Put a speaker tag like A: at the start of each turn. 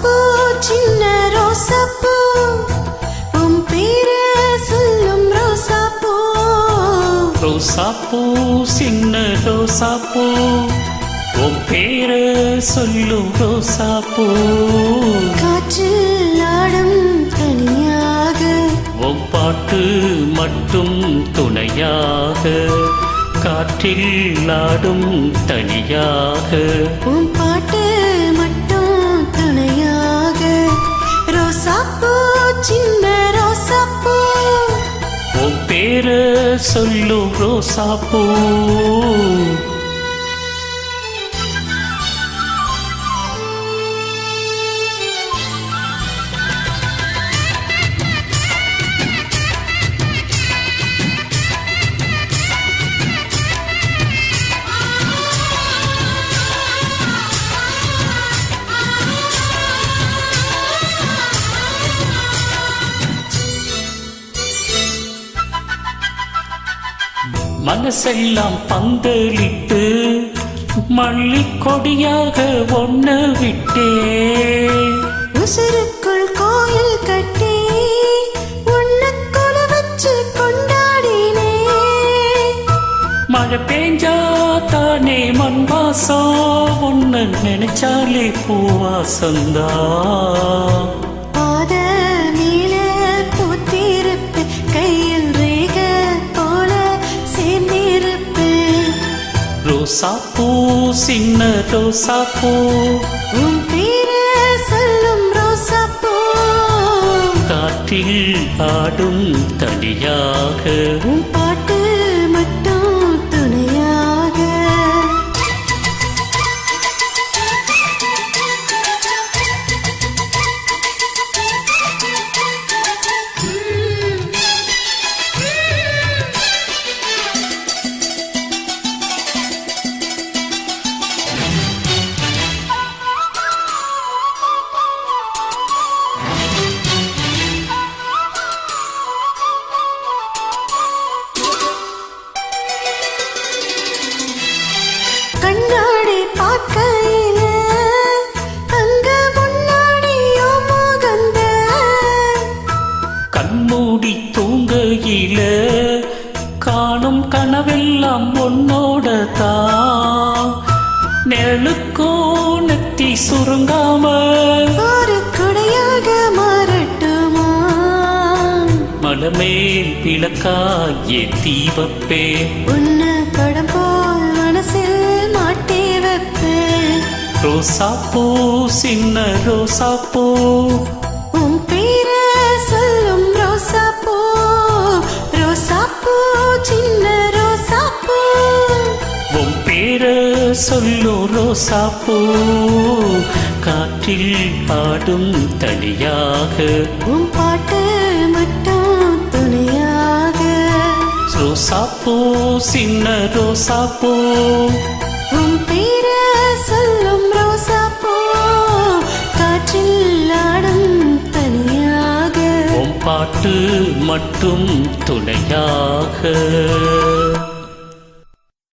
A: ரோசாப்பூ சின்ன ரோசாப்பூ உன் பேரு சொல்லும் ரோசாப்பூ.
B: ரோசாப்பூ சின்ன ரோசாப்பூ உன் பேரு சொல்லும் ரோசாப்பூ.
A: காற்றில் ஆடும் தனியாக
B: உன் பாட்டு மட்டும் துணையாக. காற்றில் ஆடும் தனியாக
A: உன் பாட்டு மட்டும் துணையாக. ரோசாப்பூ சின்ன ரோசாப்பூ
B: உன் பேரு சொல்லும் ரோசாப்பூ. மனசெல்லாம் பந்தலிட்டு மல்லிக்கொடியாக ஒன்ன விட்டே.
A: உசுருக்குள் கோயில் கட்டி உன்னுக்குள்ள வச்சு கொண்டாடினே.
B: மழை பெஞ்சா தானே மண் வாசம், ஒன்னு நினைச்சாலே பூவாசந்தா.
A: பாத மேல பூத்திருப்பு கையில் ரேக போல சேர்ந்திருப்பு.
B: ரோசாப்பூ சின்ன ரோசாப்பூ
A: உன் பேரு சொல்லும் ரோசாப்பூ.
B: காற்றில் ஆடும் தனியாக.
A: உன் பாட்டு மட்டும் துணையாக. கண்ணாடி பார்க்கையில அங்க முன்னாடியோ மகந்த.
B: கண்மூடி தூங்கையில காணும் கனவெல்லாம் உன்னோட தான். நெழுக்கோ நெத்தி சுருங்காம
A: ஒரு குடையாக மாறட்டுமா.
B: மலமேல் விளக்காய் ஏத்தி வைப்பே.
A: உன்னை படம் போல் மனசில் மாட்டி வைப்பேன்.
B: ரோசாப்பூ சின்ன ரோசாப்பூ
A: உன் பேரு சொல்லும் ரோசாப்பூ. ரோசாப்பூ சின்ன ரோசாப்பூ
B: உன் பேரு சொல்லும் ரோசாப்பூ. காற்றில் ஆடும் தனியாக.
A: உன் பாட்டு மட்டும் துணையாக.
B: ரோசாப்பூ சின்ன ரோசாப்பூ
A: உன் பேரு சொல்லும் ரோசாப்பூ. காற்றில் ஆடும் தனியாக.
B: உன் பாட்டு மட்டும் துணையாக.